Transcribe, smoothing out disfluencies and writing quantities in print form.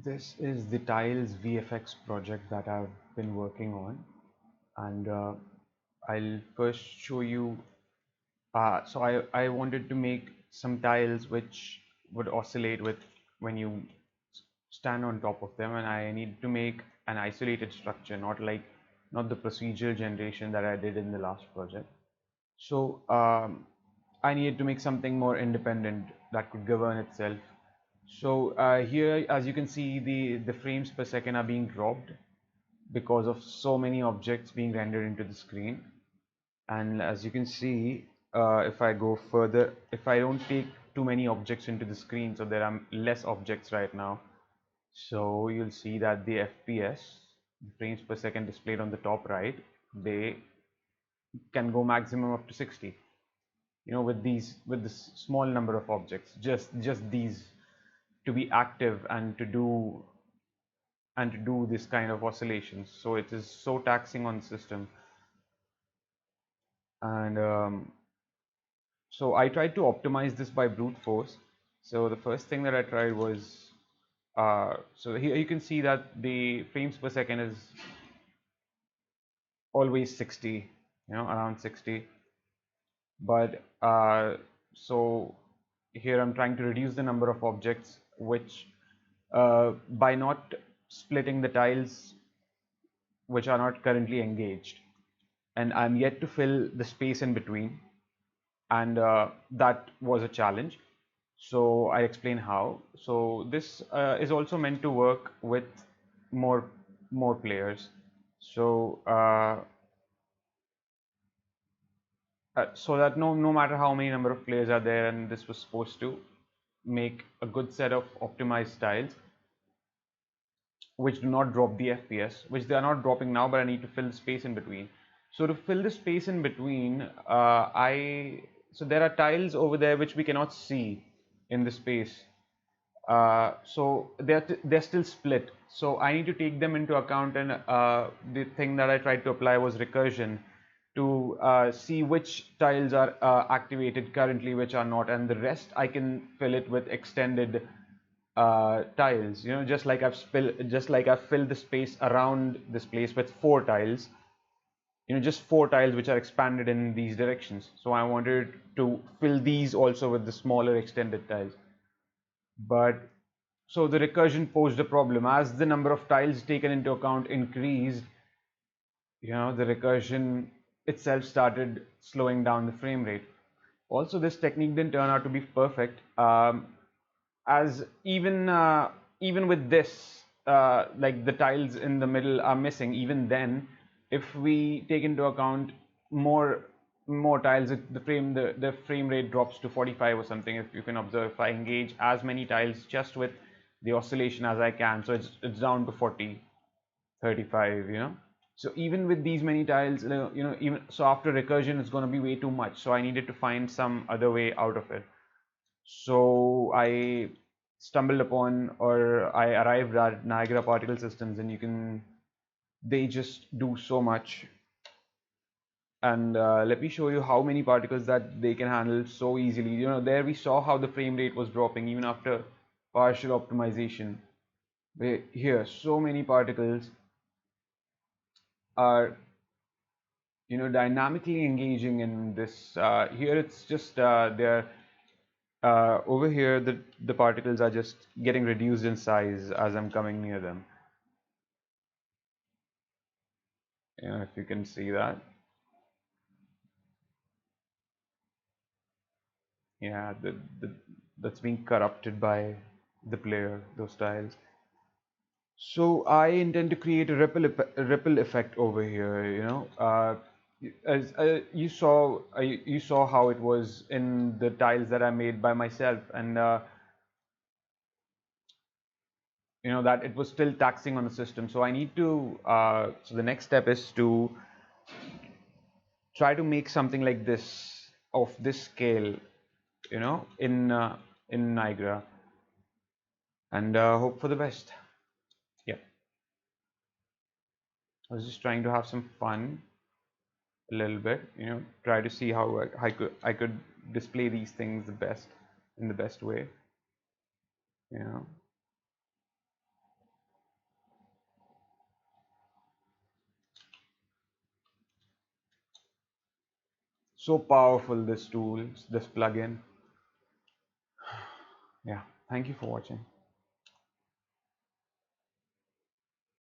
This is the tiles VFX project that I've been working on, and I'll first show you. So I wanted to make some tiles which would oscillate with when you stand on top of them, and I need to make an isolated structure, not the procedural generation that I did in the last project. So I needed to make something more independent that could govern itself. So here, as you can see, the frames per second are being dropped because of so many objects being rendered into the screen. And as you can see, if I go further, if I don't take too many objects into the screen, so there are less objects right now, so you'll see that the FPS, the frames per second displayed on the top right, they can go maximum up to 60. With this small number of objects, just these, to be active and to do this kind of oscillations. So it is so taxing on the system. And so I tried to optimize this by brute force. So the first thing that I tried was, so here you can see that the frames per second is always 60, around 60. But so here I'm trying to reduce the number of objects, which by not splitting the tiles which are not currently engaged, and I'm yet to fill the space in between, and that was a challenge. So I explain how. So this is also meant to work with more more players. So that no matter how many number of players are there, and this was supposed to make a good set of optimized tiles which do not drop the FPS, which they are not dropping now, but I need to fill the space in between. So to fill the space in between, so there are tiles over there which we cannot see in the space. So they're still split. So I need to take them into account, and the thing that I tried to apply was recursion to see which tiles are activated currently, which are not, and the rest I can fill it with extended tiles. Just like I've filled the space around this place with 4 tiles. Just 4 tiles which are expanded in these directions. So I wanted to fill these also with the smaller extended tiles. But so the recursion posed a problem. As the number of tiles taken into account increased, the recursion itself started slowing down the frame rate. Also, this technique didn't turn out to be perfect, as even with this, like the tiles in the middle are missing. Even then, if we take into account more tiles, the frame rate drops to 45 or something. If you can observe, if I engage as many tiles just with the oscillation as I can, so it's down to 40, 35. So even with these many tiles, even so, after recursion, it's going to be way too much. So I needed to find some other way out of it. So I stumbled upon, or I arrived at Niagara particle systems, and they just do so much. And let me show you how many particles that they can handle so easily. There we saw how the frame rate was dropping even after partial optimization. Here, so many particles are dynamically engaging in this. Here it's just they're over here, the particles are just getting reduced in size as I'm coming near them. If you can see that. Yeah, that's being corrupted by the player, those tiles. So I intend to create a ripple effect over here. As you saw how it was in the tiles that I made by myself, and that it was still taxing on the system. So I need to. So the next step is to try to make something like this, of this scale, in Niagara, and hope for the best. Yeah, I was just trying to have some fun a little bit, try to see how I could display these things in the best way, you know. So powerful, this tool, this plugin. Yeah, thank you for watching.